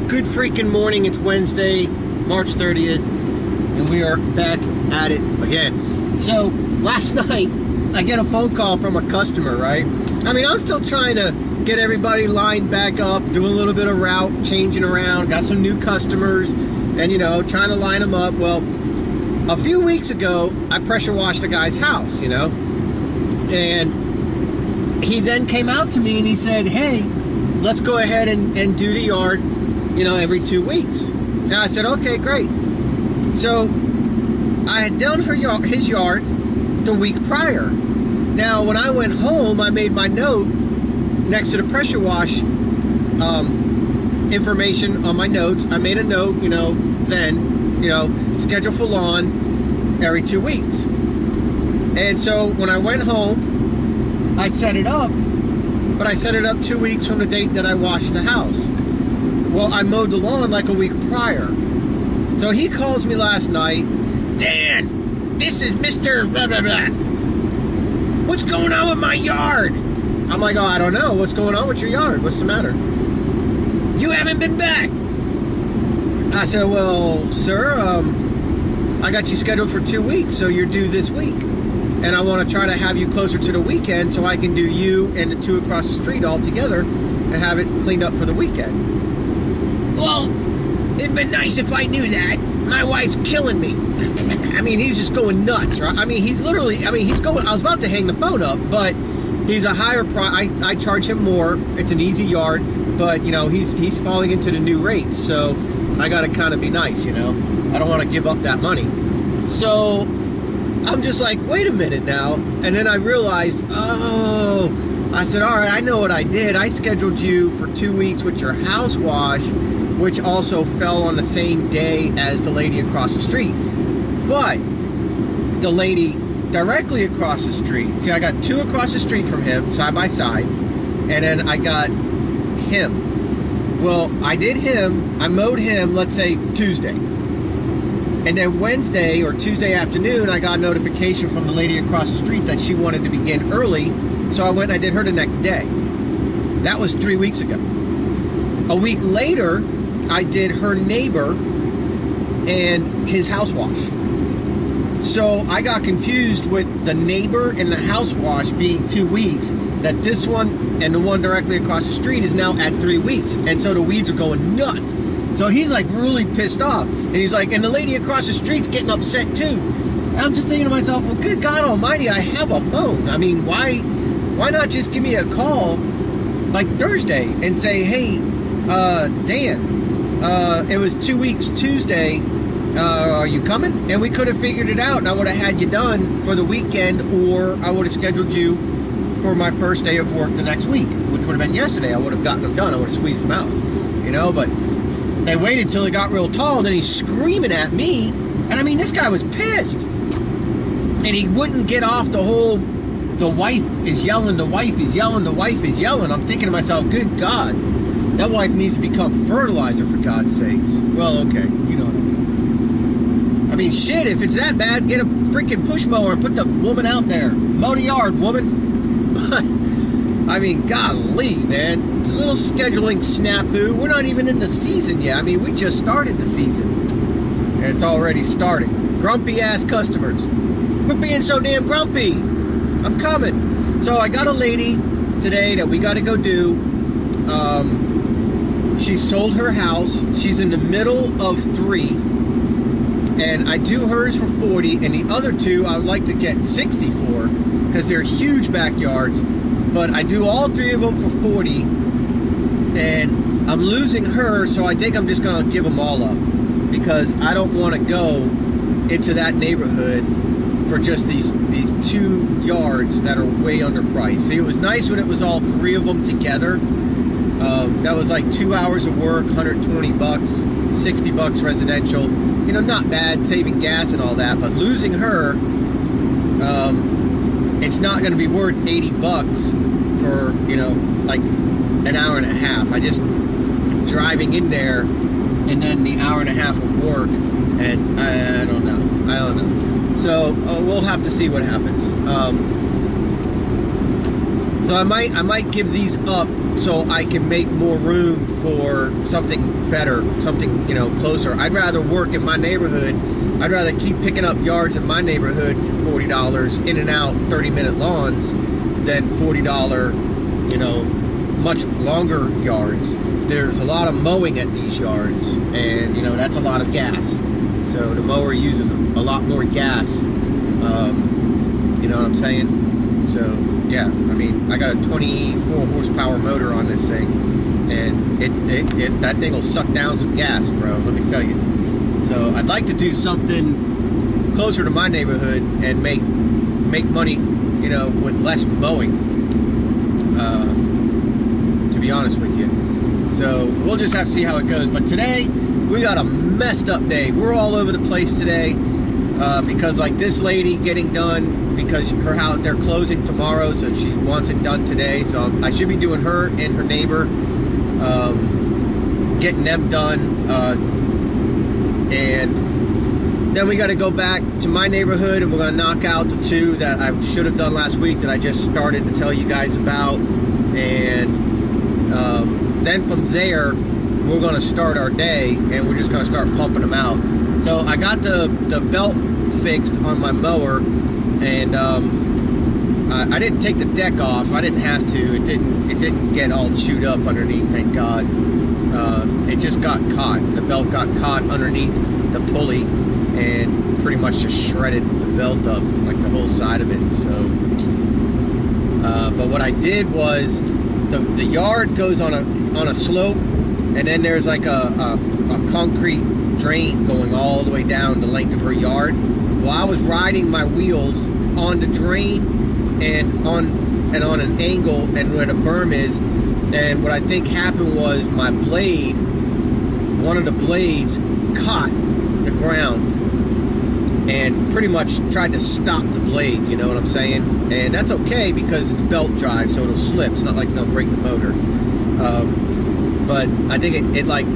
Good freaking morning. It's Wednesday, March 30th, and we are back at it again. So, last night, I get a phone call from a customer, right? I mean, I'm still trying to get everybody lined back up, doing a little bit of route, changing around, got some new customers, and, you know, trying to line them up. Well, a few weeks ago, I pressure washed a guy's house, you know? And he then came out to me and he said, hey, let's go ahead and do the yard, you know, every 2 weeks. And I said, okay, great. So I had done his yard the week prior. Now, when I went home, I made my note next to the pressure wash information on my notes. I made a note, you know, then, you know, schedule for lawn every 2 weeks. And so when I went home, I set it up, but I set it up 2 weeks from the date that I washed the house. Well, I mowed the lawn like a week prior. So he calls me last night, Dan, this is Mr. blah, blah, blah. What's going on with my yard? I'm like, oh, I don't know. What's going on with your yard? What's the matter? You haven't been back. I said, well, sir, I got you scheduled for 2 weeks, so you're due this week. And I want to try to have you closer to the weekend so I can do you and the two across the street all together and have it cleaned up for the weekend. Well, it'd been nice if I knew that. My wife's killing me. I mean, he's just going nuts, right? I mean, he's literally, he's going, I was about to hang the phone up, but he's a higher price. I charge him more. It's an easy yard, but, you know, he's falling into the new rates, so I got to kind of be nice, you know? I don't want to give up that money. So I'm just like, wait a minute now. And then I realized, oh, I said, all right, I know what I did. I scheduled you for 2 weeks with your house wash, which also fell on the same day as the lady across the street. But the lady directly across the street, see, I got two across the street from him, side by side, and then I got him. Well, I did him, I mowed him, let's say Tuesday. And then Wednesday or Tuesday afternoon, I got a notification from the lady across the street that she wanted to begin early, so I went and I did her the next day. That was 3 weeks ago. A week later, I did her neighbor and his house wash. So I got confused with the neighbor and the house wash being 2 weeks, that this one and the one directly across the street is now at 3 weeks. And so the weeds are going nuts. So he's like really pissed off. And he's like, and the lady across the street's getting upset too. And I'm just thinking to myself, well, good God almighty, I have a phone. I mean, why not just give me a call like Thursday and say, hey, Dan, it was 2 weeks Tuesday, are you coming? And we could have figured it out, and I would have had you done for the weekend, or I would have scheduled you for my first day of work the next week, which would have been yesterday. I would have gotten them done. I would have squeezed them out, you know, but they waited till it got real tall, and then he's screaming at me, and I mean, this guy was pissed, and he wouldn't get off the whole, the wife is yelling, the wife is yelling, the wife is yelling. I'm thinking to myself, good God, that wife needs to become fertilizer, for God's sakes. Well, okay, you know what I mean. I mean, shit, if it's that bad, get a freaking push mower and put the woman out there. Mow the yard, woman. But, I mean, golly, man. It's a little scheduling snafu. We're not even in the season yet. I mean, we just started the season. And it's already starting. Grumpy-ass customers. Quit being so damn grumpy. I'm coming. So I got a lady today that we got to go do. She sold her house. She's in the middle of 3. And I do hers for 40, and the other two I would like to get 60 for, because they're huge backyards. But I do all 3 of them for 40, and I'm losing her, so I think I'm just going to give them all up, because I don't want to go into that neighborhood for just these 2 yards that are way underpriced. See, it was nice when it was all 3 of them together. That was like 2 hours of work, 120 bucks, 60 bucks residential. You know, not bad, saving gas and all that, but losing her, it's not going to be worth 80 bucks for, you know, like an hour and a half. I just, driving in there, and then the hour and a half of work, and I don't know. So, we'll have to see what happens. So I might give these up so I can make more room for something better, something, you know, closer. I'd rather work in my neighborhood. I'd rather keep picking up yards in my neighborhood for $40 in and out 30-minute lawns than $40, you know, much longer yards. There's a lot of mowing at these yards, and you know, that's a lot of gas. So the mower uses a lot more gas. You know what I'm saying? So yeah, I mean, I got a 24 horsepower motor on this thing, and that thing will suck down some gas, bro. Let me tell you. So I'd like to do something closer to my neighborhood and make money, you know, with less mowing. To be honest with you. So we'll just have to see how it goes. But today we got a messed up day. We're all over the place today because like this lady getting done because her house, they're closing tomorrow, so she wants it done today. So I should be doing her and her neighbor, getting them done, and then we got to go back to my neighborhood and we're gonna knock out the 2 that I should have done last week that I just started to tell you guys about, and then from there we're going to start our day and we're just going to start pumping them out. So I got the belt fixed on my mower, and I didn't take the deck off. I didn't have to. It didn't get all chewed up underneath, thank God. It just got caught. The belt got caught underneath the pulley and pretty much just shredded the belt up, like the whole side of it. So but what I did was the yard goes on a slope, and then there's like a concrete drain going all the way down the length of her yard. Well, I was riding my wheels on the drain and on an angle and where the berm is, and what I think happened was my blade, one of the blades caught the ground and pretty much tried to stop the blade, you know what I'm saying? And that's okay because it's belt drive, so it'll slip. It's not like it's gonna break the motor. But I think it like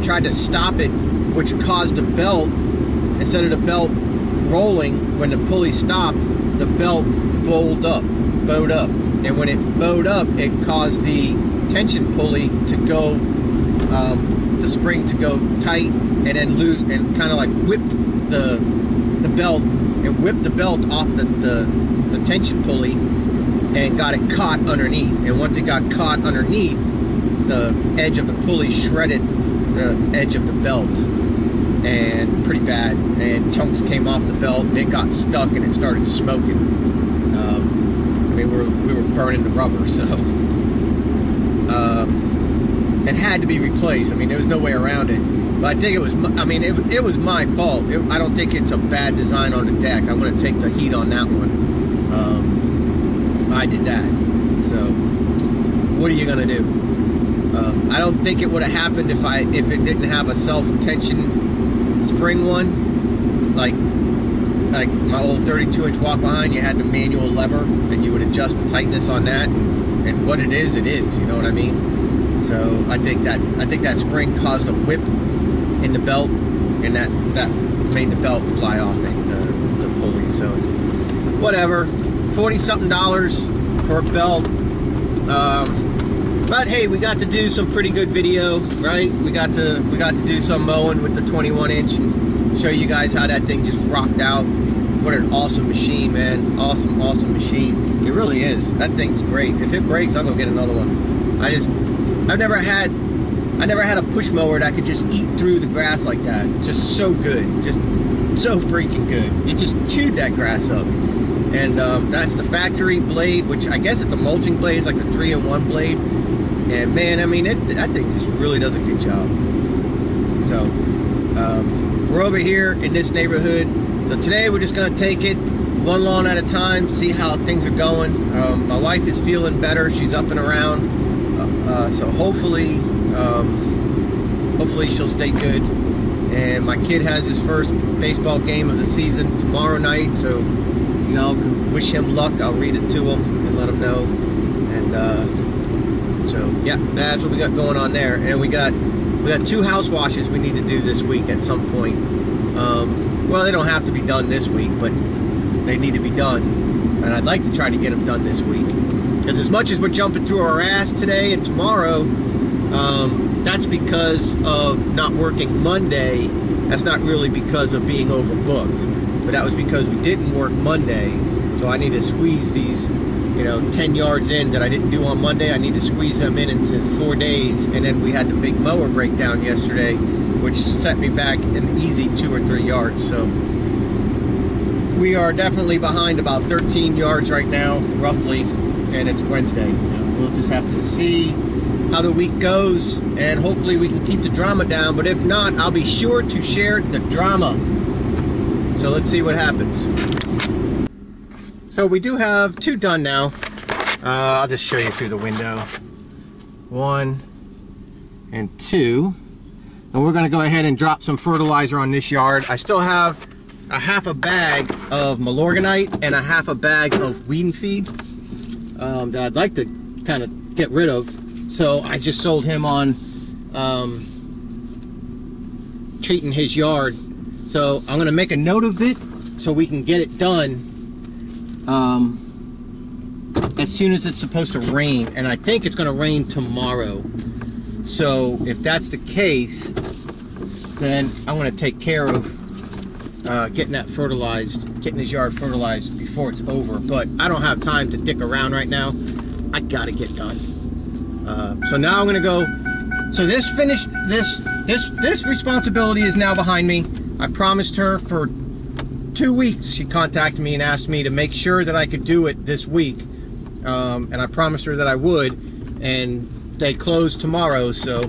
tried to stop it, which caused the belt, instead of the belt rolling when the pulley stopped, the belt bowed up. And when it bowed up, it caused the tension pulley to go, the spring to go tight and then loose, and kind of like whipped the belt, and whipped the belt off the tension pulley and got it caught underneath. And once it got caught underneath, the edge of the pulley shredded the edge of the belt, and pretty bad, and chunks came off the belt and it got stuck and it started smoking. I mean, we were burning the rubber, so it had to be replaced. I mean, there was no way around it. But I think it was, I mean, it was my fault. I don't think it's a bad design on the deck. I'm going to take the heat on that one. I did that. So, what are you going to do? I don't think it would have happened if it didn't have a self-tension spring one. Like my old 32-inch walk behind, you had the manual lever, and you would adjust the tightness on that. And what it is, you know what I mean? So I think that spring caused a whip in the belt, and that made the belt fly off the pulley. So whatever, $40-something for a belt. But hey, we got to do some pretty good video, right? We got to do some mowing with the 21-inch and show you guys how that thing just rocked out. What an awesome machine, man! Awesome machine. It really is. That thing's great. If it breaks, I'll go get another one. I never had a push mower that could just eat through the grass like that. Just so good. Just so freaking good. It just chewed that grass up. And that's the factory blade, which I guess it's a mulching blade. It's like the 3-in-1 blade. And man, I mean, that thing just really does a good job. So we're over here in this neighborhood. So today we're just going to take it one lawn at a time, see how things are going. My wife is feeling better. She's up and around. So hopefully she'll stay good. And my kid has his first baseball game of the season tomorrow night, so you all can wish him luck. I'll read it to him and let him know. And so yeah, that's what we got going on there. And we got 2 house washes we need to do this week at some point. Well, they don't have to be done this week, but they need to be done, and I'd like to try to get them done this week. Because as much as we're jumping through our ass today and tomorrow, that's because of not working Monday. That's not really because of being overbooked, but that was because we didn't work Monday. So I need to squeeze these, 10 yards in that I didn't do on Monday. I need to squeeze them into 4 days. And then we had the big mower breakdown yesterday, which set me back an easy 2 or 3 yards. So we are definitely behind about 13 yards right now, roughly, and it's Wednesday. So we'll just have to see how the week goes, and hopefully we can keep the drama down. But if not, I'll be sure to share the drama. So let's see what happens. So we do have 2 done now. I'll just show you through the window. 1 and 2. And we're going to go ahead and drop some fertilizer on this yard. I still have a half a bag of Milorganite and a half a bag of weed and feed that I'd like to kind of get rid of. So I just sold him on treating his yard. So I'm going to make a note of it so we can get it done as soon as it's supposed to rain. And I think it's going to rain tomorrow. So if that's the case, then I'm going to take care of getting that fertilized, getting his yard fertilized before it's over. But I don't have time to dick around right now. I got to get done. So now I'm going to go. So this finished. This responsibility is now behind me. I promised her for 2 weeks. She contacted me and asked me to make sure that I could do it this week. And I promised her that I would. And they close tomorrow. So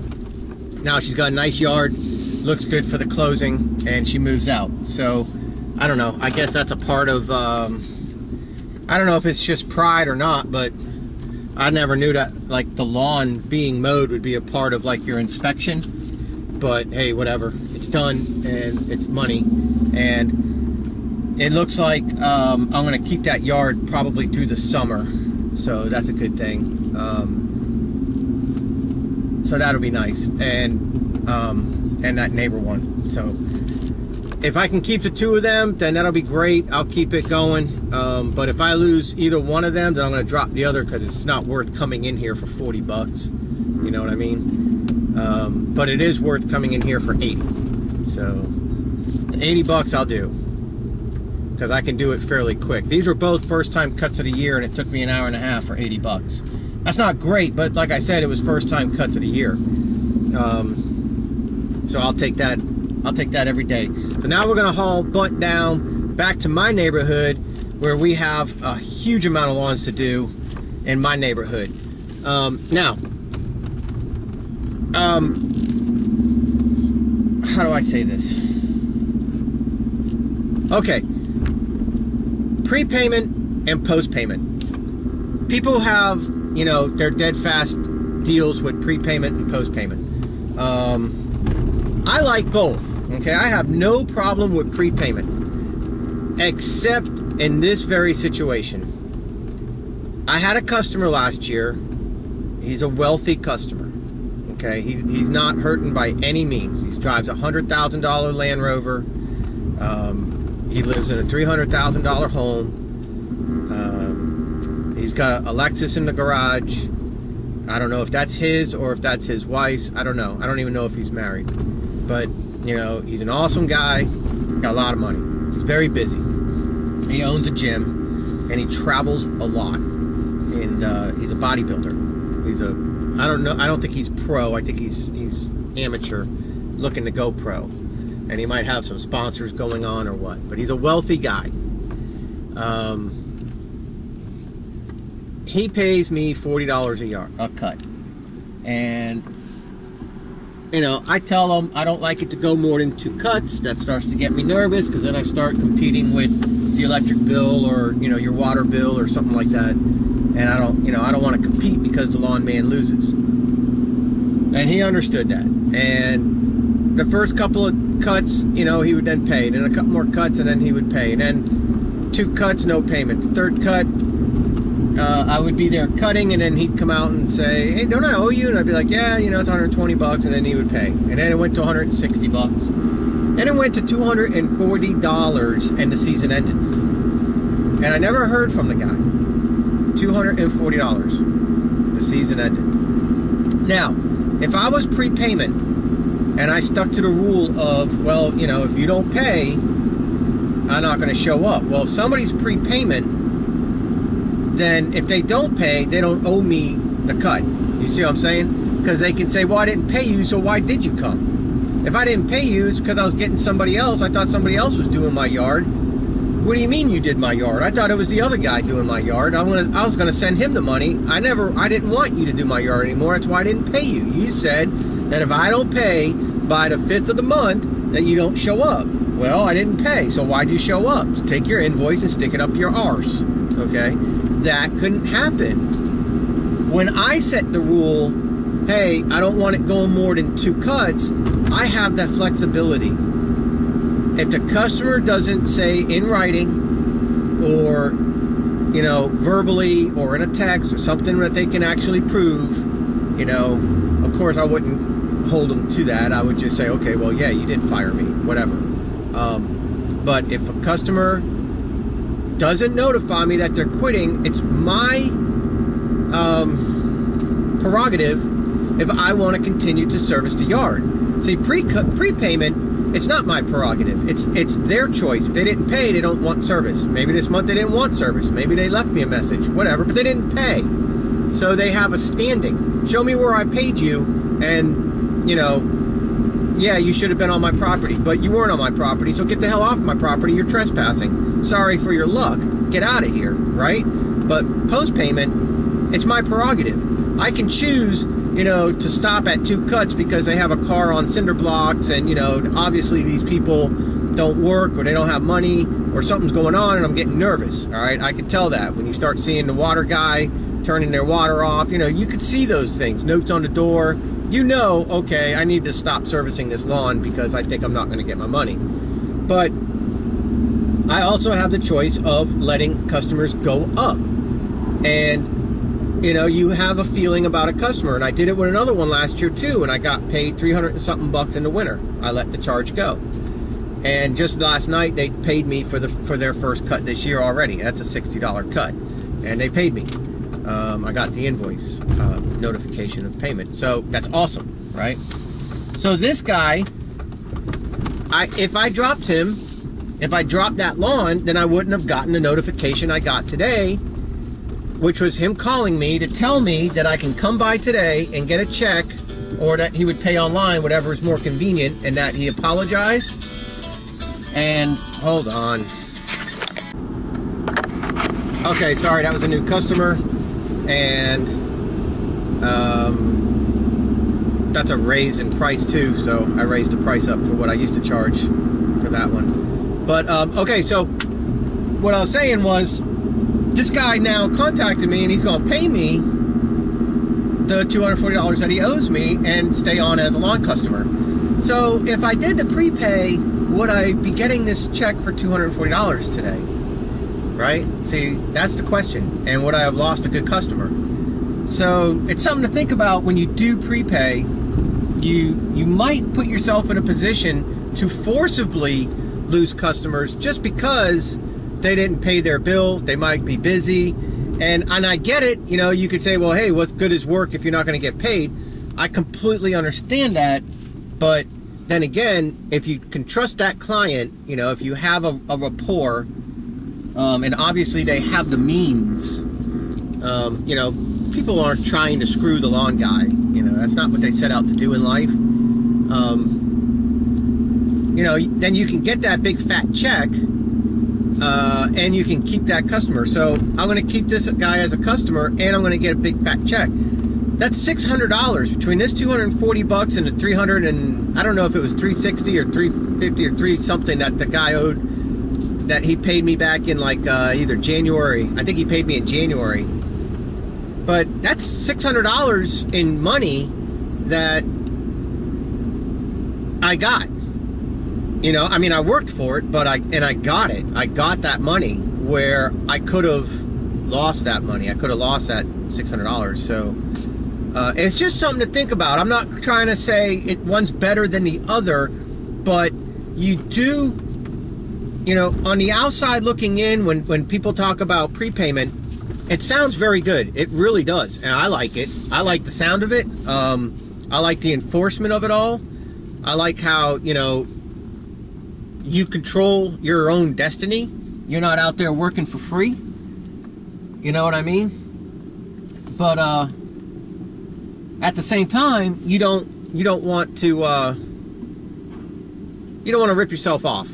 now she's got a nice yard. Looks good for the closing, and she moves out. So I don't know. I guess that's a part of. I don't know if it's just pride or not, but I never knew that like the lawn being mowed would be a part of like your inspection. But hey, whatever. It's done, and it's money, and it looks like I'm gonna keep that yard probably through the summer. So that's a good thing. So that'll be nice, and that neighbor one. So if I can keep the 2 of them, then that'll be great. I'll keep it going. But if I lose either one of them, then I'm going to drop the other, because it's not worth coming in here for 40 bucks. You know what I mean? But it is worth coming in here for 80. So 80 bucks I'll do, because I can do it fairly quick. These were both first time cuts of the year, and it took me an hour and a half for 80 bucks. That's not great, but like I said, it was first time cuts of the year. So I'll take that. I'll take that every day. So now we're going to haul butt down back to my neighborhood, where we have a huge amount of lawns to do in my neighborhood. Now, how do I say this? Okay, prepayment and post-payment. People have, their dead fast deals with prepayment and post-payment. I like both. Okay, I have no problem with prepayment, except in this very situation. I had a customer last year. He's a wealthy customer. Okay, he's not hurting by any means. He drives a $100,000 Land Rover. He lives in a $300,000 home. He's got a Lexus in the garage. I don't know if that's his or if that's his wife's. I don't know. I don't even know if he's married. But, he's an awesome guy. Got a lot of money. He's very busy. He owns a gym, and he travels a lot. And he's a bodybuilder. I don't think he's pro. I think he's amateur, looking to go pro. And he might have some sponsors going on or what. But he's a wealthy guy. He pays me $40 a cut. And I tell him I don't like it to go more than 2 cuts. That starts to get me nervous, because then I start competing with the electric bill, or your water bill, or something like that. And I don't want to compete because the lawn man loses. And he understood that. And the first couple of cuts, he would then pay. And then a couple more cuts, and then he would pay. And then 2 cuts, no payments. 3rd cut, I would be there cutting, and then he'd come out and say, "Hey, don't I owe you?" And I'd be like, "Yeah, it's 120 bucks," and then he would pay. And then it went to 160 bucks. Then it went to $240, and the season ended. And I never heard from the guy. $240. The season ended. Now, if I was prepayment and I stuck to the rule of, well, you know, if you don't pay, I'm not going to show up. Well, if somebody's prepayment, then if they don't pay, they don't owe me the cut. You see what I'm saying? Because they can say, well, I didn't pay you, so why did you come? If I didn't pay you, it's because I was getting somebody else. I thought somebody else was doing my yard. What do you mean you did my yard? I thought it was the other guy doing my yard. I was gonna send him the money. I didn't want you to do my yard anymore. That's why I didn't pay you. You said that if I don't pay by the 5th of the month, that you don't show up. Well, I didn't pay, so why'd you show up? Take your invoice and stick it up your arse. Okay? That couldn't happen. When I set the rule, hey, I don't want it going more than 2 cuts, I have that flexibility. If the customer doesn't say in writing or, you know, verbally or in a text or something that they can actually prove, you know, of course I wouldn't hold them to that. I would just say, okay, well, yeah, you did fire me, whatever. But if a customer doesn't notify me that they're quitting, it's my prerogative if I want to continue to service the yard. See, prepayment, it's not my prerogative. It's their choice. If they didn't pay, they don't want service. Maybe this month they didn't want service. Maybe they left me a message, whatever, but they didn't pay. So they have a standing. Show me where I paid you, and, you know, yeah, you should have been on my property, but you weren't on my property, so get the hell off my property. You're trespassing. Sorry for your luck. Get out of here, right? But post-payment, it's my prerogative. I can choose, you know, to stop at 2 cuts because they have a car on cinder blocks and, you know, obviously these people don't work or they don't have money or something's going on and I'm getting nervous, all right? I can tell that when you start seeing the water guy turning their water off, you know, you could see those things, notes on the door. You know, okay, I need to stop servicing this lawn because I think I'm not going to get my money. But I also have the choice of letting customers go up. And, you know, you have a feeling about a customer. And I did it with another one last year too, and I got paid $300 and something bucks in the winter. I let the charge go. And just last night, they paid me for their first cut this year already. That's a $60 cut. And they paid me. I got the invoice notification of payment. So that's awesome, right? So this guy, if I dropped him, if I dropped that lawn, then I wouldn't have gotten the notification I got today, which was him calling me to tell me that I can come by today and get a check, or that he would pay online, whatever is more convenient, and that he apologized. And hold on. Okay, sorry, that was a new customer. And that's a raise in price too, so I raised the price up for what I used to charge for that one. But okay, so what I was saying was, this guy now contacted me and he's going to pay me the $240 that he owes me and stay on as a lawn customer. So if I did the prepay, would I be getting this check for $240 today? Right? See, that's the question. And would I have lost a good customer? So it's something to think about when you do prepay. You might put yourself in a position to forcibly lose customers just because they didn't pay their bill. They might be busy. And I get it. You know, you could say, well, hey, what's good is work if you're not going to get paid. I completely understand that. But then again, if you can trust that client, you know, if you have a rapport, and obviously they have the means, you know, people aren't trying to screw the lawn guy. You know, that's not what they set out to do in life. You know, then you can get that big fat check, and you can keep that customer. So I'm going to keep this guy as a customer, and I'm going to get a big fat check. That's $600 between this $240 and the 300, and I don't know if it was 360 or 350 or 3 something that the guy owed, that he paid me back in like either January. I think he paid me in January. But that's $600 in money that I got. You know, I mean, I worked for it, but I got it. I got that money where I could have lost that money. I could have lost that $600. So it's just something to think about. I'm not trying to say one's better than the other, but you do, you know, on the outside looking in, when people talk about prepayment, it sounds very good. It really does, and I like it. I like the sound of it. I like the enforcement of it all. I like how, you know, you control your own destiny. You're not out there working for free. You know what I mean? But at the same time, you don't want to rip yourself off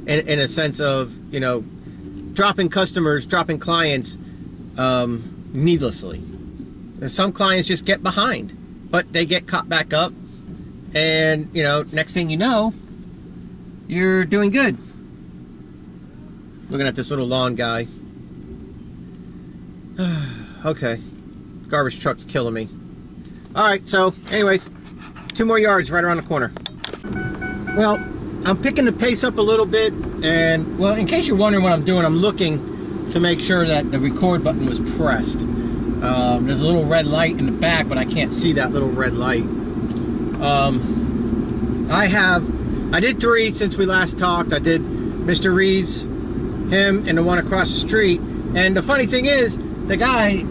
in a sense of, you know, dropping customers, dropping clients needlessly. And some clients just get behind, but they get caught back up, and, you know, next thing you know, you're doing good. Looking at this little lawn guy. Okay. Garbage truck's killing me. Alright, so, anyways, 2 more yards right around the corner. Well, I'm picking the pace up a little bit, and, well, in case you're wondering what I'm doing, I'm looking to make sure that the record button was pressed. There's a little red light in the back, but I can't see that little red light. I did 3 since we last talked. I did Mr. Reeves, him, and the one across the street. And the funny thing is, the guy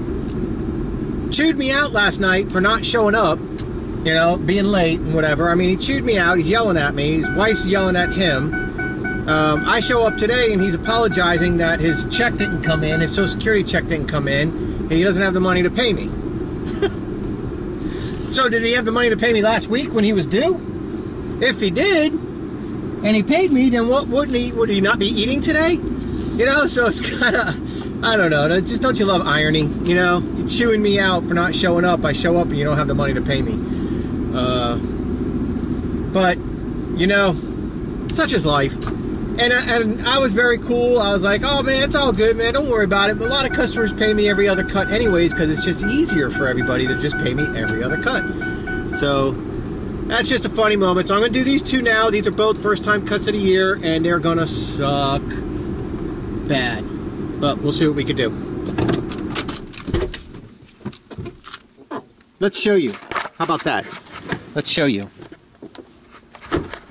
chewed me out last night for not showing up, you know, being late and whatever. I mean, he chewed me out. He's yelling at me. His wife's yelling at him. I show up today, and he's apologizing that his check didn't come in, his Social Security check didn't come in, and he doesn't have the money to pay me. So did he have the money to pay me last week when he was due? If he did, and he paid me, then what would he not be eating today? You know, so it's kind of, I don't know, just don't you love irony? You know, you're chewing me out for not showing up. I show up and you don't have the money to pay me. But, you know, such is life. And I was very cool. I was like, oh man, it's all good, man, don't worry about it. But a lot of customers pay me every other cut anyways, because it's just easier for everybody to just pay me every other cut. So that's just a funny moment. So I'm going to do these 2 now. These are both first time cuts of the year, and they're going to suck bad. But we'll see what we can do. Let's show you. How about that? Let's show you.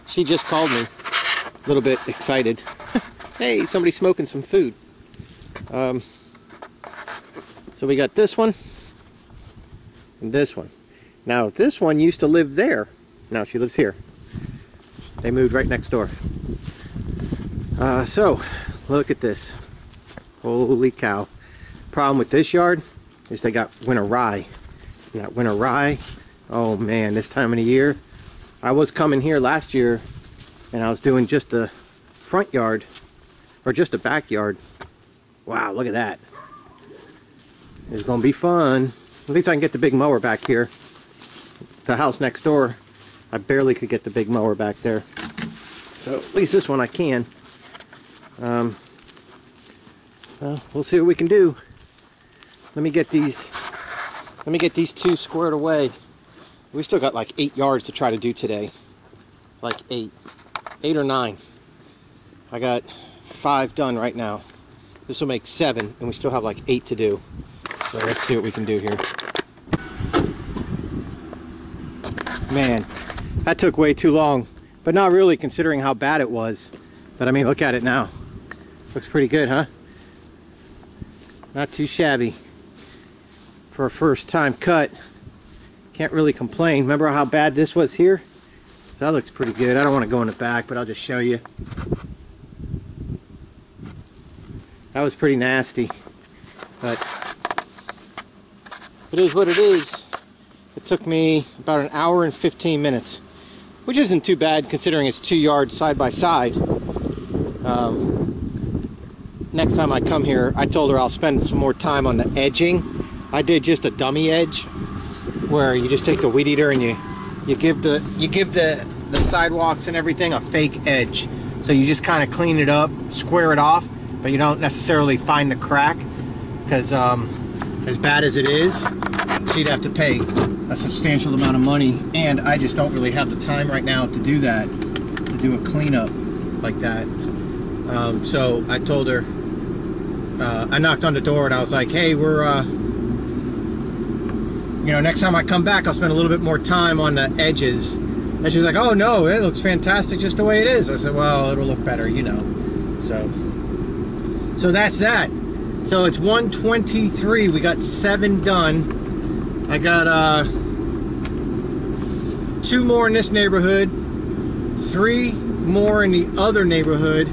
She just called me. A little bit excited. Hey, somebody's smoking some food. So we got this one and this one. Now this one used to live there. Now she lives here. They moved right next door. So look at this. Holy cow. Problem with this yard is they got winter rye. And that winter rye, oh man, this time of the year. I was coming here last year and I was doing just the front yard, or just the backyard. Wow, look at that. It's gonna be fun. At least I can get the big mower back here. The house next door, I barely could get the big mower back there. So at least this one I can. Well, we'll see what we can do. Let me get these 2 squared away. We still got like 8 yards to try to do today. Like 8 or 9. I got 5 done right now. This will make 7, and we still have like 8 to do. So let's see what we can do here. Man, that took way too long, but not really considering how bad it was. But I mean, look at it now. Looks pretty good, huh? Not too shabby for a first time cut. Can't really complain. Remember how bad this was here? That looks pretty good. I don't want to go in the back, but I'll just show you. That was pretty nasty, but it is what it is. It took me about 1 hour and 15 minutes, which isn't too bad considering it's 2 yards side by side. Next time I come here, I told her I'll spend some more time on the edging. I did just a dummy edge, where you just take the weed eater and you give the sidewalks and everything a fake edge. So you just kind of clean it up, square it off, but you don't necessarily find the crack, because as bad as it is, she'd have to pay a substantial amount of money, and I just don't really have the time right now to do that, to do a cleanup like that. So I told her, I knocked on the door and I was like, hey, we're you know, next time I come back, I'll spend a little bit more time on the edges. And she's like, oh no, it looks fantastic just the way it is. I said, well, it'll look better, you know. So that's that. So it's 1:23. We got 7 done. I got 2 more in this neighborhood, 3 more in the other neighborhood.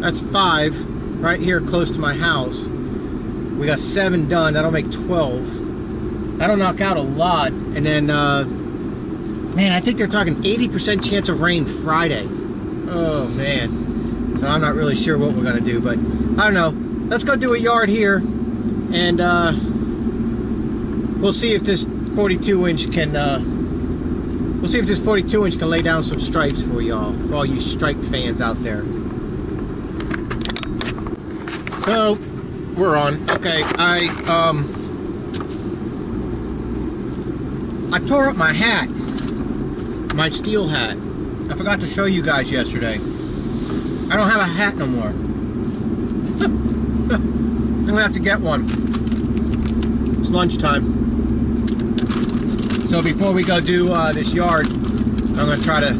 That's 5 right here close to my house. We got 7 done. That'll make 12. That'll knock out a lot. And then, man, I think they're talking 80% chance of rain Friday. Oh, man. So I'm not really sure what we're going to do, but I don't know. Let's go do a yard here, and we'll see if this 42-inch can, we'll see if this 42-inch can lay down some stripes for y'all, for all you stripe fans out there. So, we're on. Okay, I tore up my hat, my steel hat. I forgot to show you guys yesterday. I don't have a hat no more. I'm gonna have to get one. It's lunchtime. So before we go do this yard, I'm gonna try to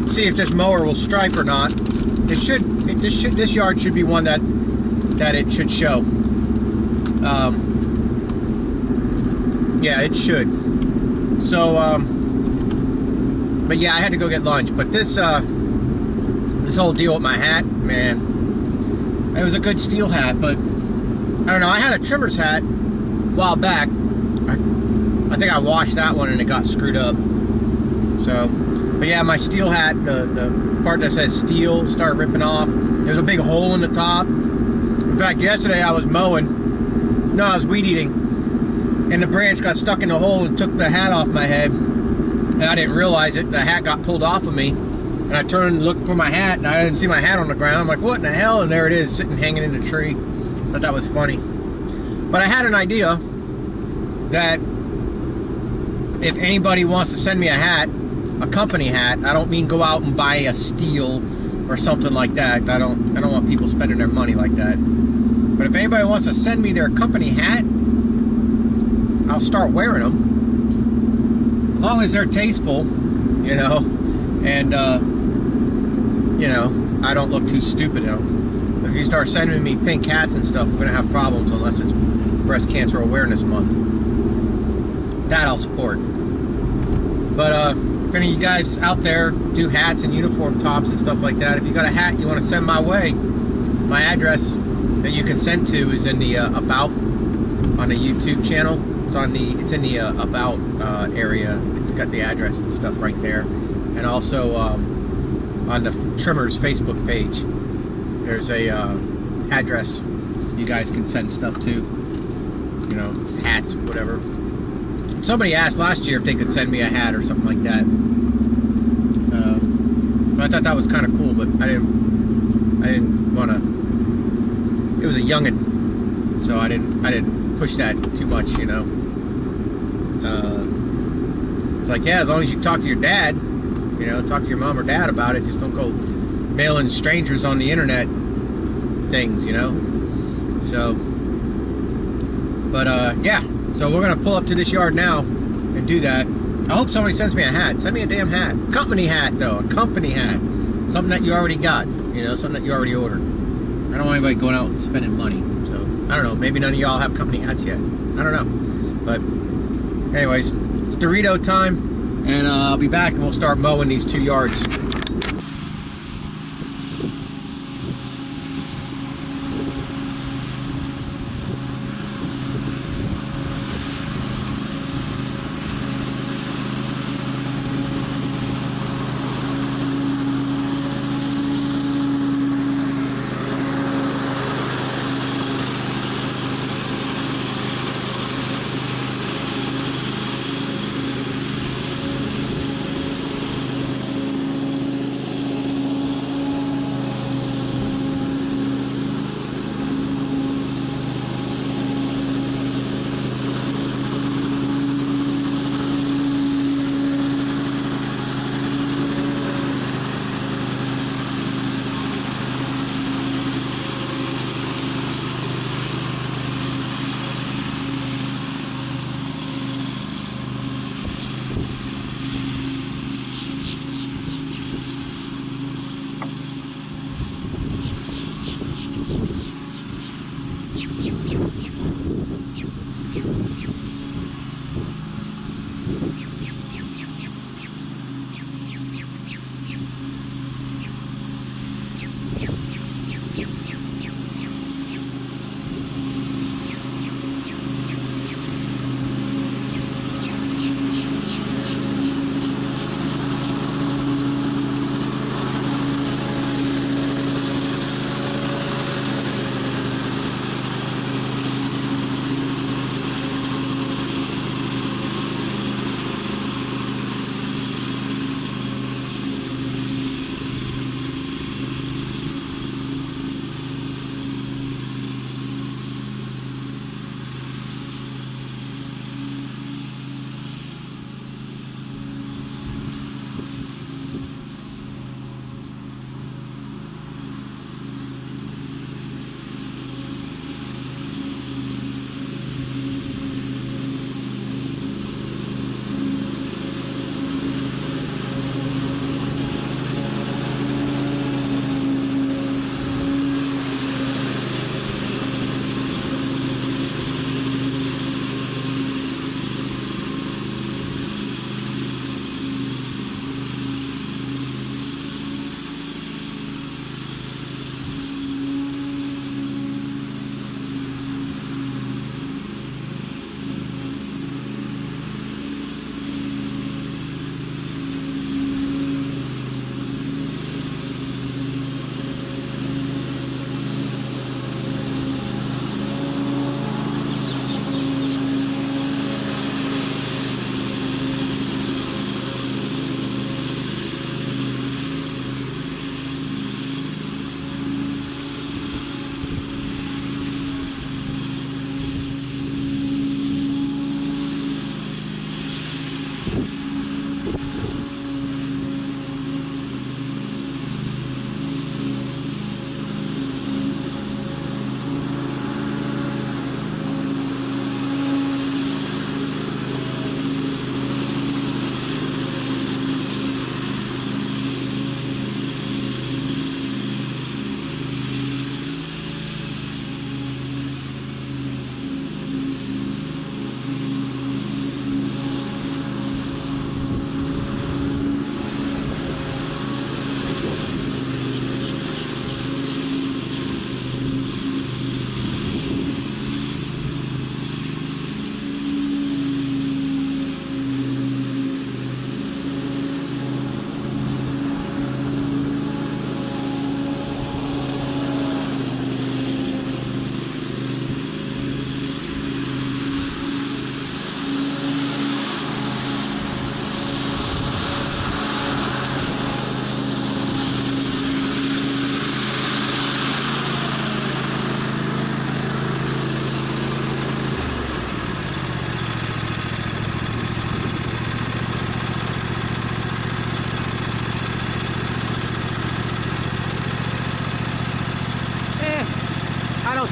see if this mower will stripe or not. It should. This yard should be one that it should show. Yeah, it should. So, but yeah, I had to go get lunch. But this whole deal with my hat, man, it was a good steel hat, but I don't know. I had a trimmer's hat a while back. I think I washed that one and it got screwed up. So, but yeah, my steel hat, the part that says steel started ripping off. There's a big hole in the top. In fact, yesterday I was mowing. No, I was weed eating, and the branch got stuck in the hole and took the hat off my head. And I didn't realize it. The hat got pulled off of me. And I turned looking for my hat, and I didn't see my hat on the ground. I'm like, what in the hell? And there it is, sitting hanging in the tree. Thought that was funny. But I had an idea that if anybody wants to send me a hat, a company hat, I don't mean go out and buy a steel or something like that. I don't want people spending their money like that. But if anybody wants to send me their company hat, I'll start wearing them. As long as they're tasteful, you know, and you know, I don't look too stupid in them. If you start sending me pink hats and stuff, we're gonna have problems unless it's Breast Cancer Awareness Month. That I'll support. But if any of you guys out there do hats and uniform tops and stuff like that, if you got a hat you want to send my way, my address that you can send to is in the About on the YouTube channel. It's in the About area. It's got the address and stuff right there. And also on the Trimmers Facebook page, there's a address you guys can send stuff to. You know, hats, whatever. Somebody asked last year if they could send me a hat or something like that. I thought that was kind of cool, but I didn't want to. It was a youngin', so I didn't push that too much, you know. It's like, yeah, as long as you talk to your dad, you know, talk to your mom or dad about it. Just don't go mailing strangers on the internet things, you know. So, but yeah. So we're gonna pull up to this yard now and do that. I hope somebody sends me a hat. Send me a damn hat. Company hat, though. A company hat. Something that you already got. You know, something that you already ordered. I don't want anybody going out and spending money. So, I don't know. Maybe none of y'all have company hats yet. I don't know. But, anyways, it's Dorito time. And I'll be back and we'll start mowing these 2 yards.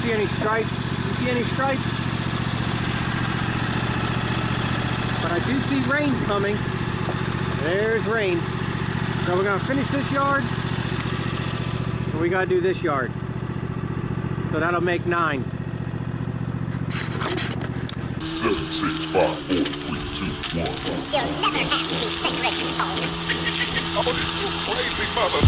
see any stripes? You see any stripes? But I do see rain coming. There's rain. So we're gonna finish this yard, and we gotta do this yard. So that'll make 9. 7, 6, 5, 4, 3, 2, 1. You'll never have the sacred stone. Oh, this you crazy mother.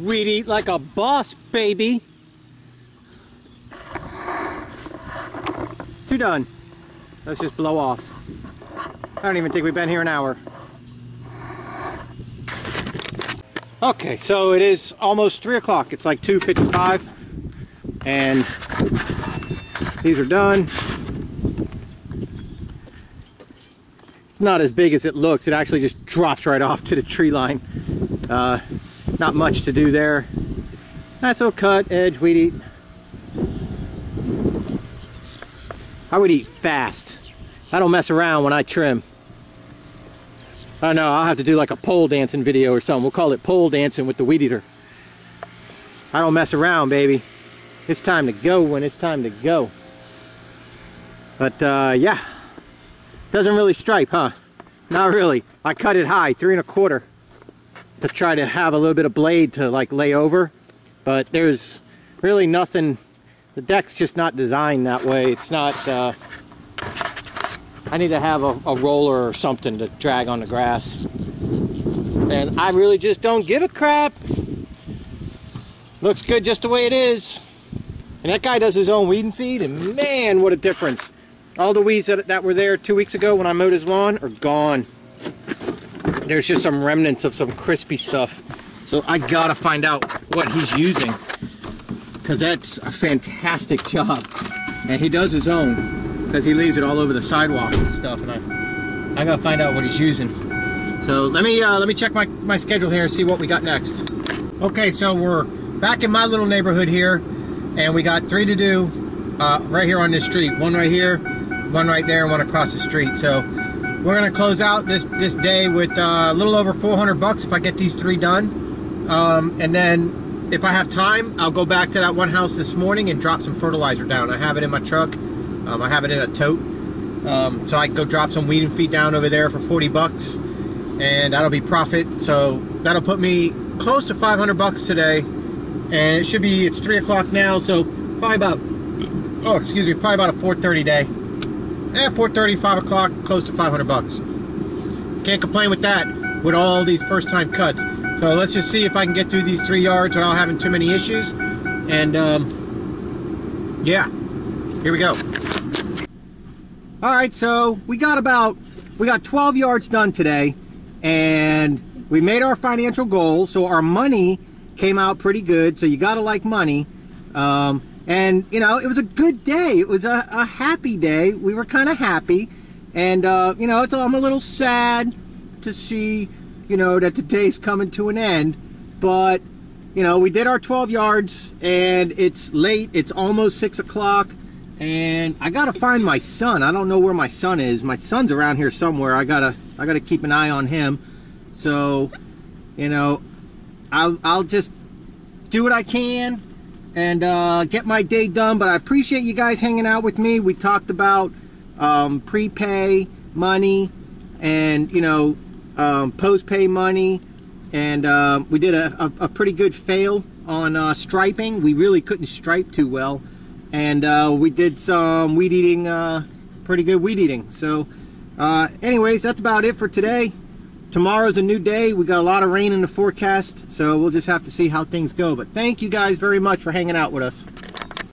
We'd eat like a boss, baby. 2 done. Let's just blow off. I don't even think we've been here an hour. Okay, so it is almost 3 o'clock. It's like 2:55, and these are done. It's not as big as it looks. It actually just drops right off to the tree line. Not much to do there. That's all cut, edge, weed eat. I would eat fast. I don't mess around when I trim. I don't know, I'll have to do like a pole dancing video or something. We'll call it pole dancing with the weed eater. I don't mess around, baby. It's time to go when it's time to go. But yeah, doesn't really stripe, huh? Not really. I cut it high, 3 1/4, to try to have a little bit of blade to like lay over. But there's really nothing. The deck's just not designed that way. It's not. I need to have a roller or something to drag on the grass. And I really just don't give a crap. Looks good just the way it is. And that guy does his own weed and feed, and man, what a difference. All the weeds that were there 2 weeks ago when I mowed his lawn are gone. There's just some remnants of some crispy stuff. So I gotta find out what he's using, because that's a fantastic job. And he does his own, because he leaves it all over the sidewalk and stuff, and I gotta find out what he's using. So let me check my schedule here and see what we got next. Okay, so we're back in my little neighborhood here, and we got 3 to do right here on this street. 1 right here, 1 right there, and 1 across the street. So we're gonna close out this day with a little over 400 bucks if I get these 3 done. And then if I have time, I'll go back to that one house this morning and drop some fertilizer down. I have it in my truck. I have it in a tote. So I can go drop some weed and feed down over there for 40 bucks. And that'll be profit. So that'll put me close to 500 bucks today. And it should be, it's 3 o'clock now, so probably about, oh, excuse me, probably about a 4:30 day. 4:30, 5 o'clock, close to 500 bucks. Can't complain with that, with all these first time cuts. So let's just see if I can get through these 3 yards without having too many issues. And yeah, here we go. All right, so we got 12 yards done today, and we made our financial goal. So our money came out pretty good. So you gotta like money. And you know, it was a good day. It was a happy day. We were kind of happy, and you know, I'm a little sad to see, you know, that the day's coming to an end. But you know, we did our 12 yards, and it's late. It's almost 6 o'clock, and I gotta find my son. I don't know where my son is. My son's around here somewhere. I gotta keep an eye on him. So, you know, I'll just do what I can and get my day done. But I appreciate you guys hanging out with me. We talked about prepay money and, you know, post-pay money, and we did a pretty good fail on striping. We really couldn't stripe too well, and we did some weed eating, pretty good weed eating. So anyways, that's about it for today. Tomorrow's a new day. We got a lot of rain in the forecast, so we'll just have to see how things go. But thank you guys very much for hanging out with us.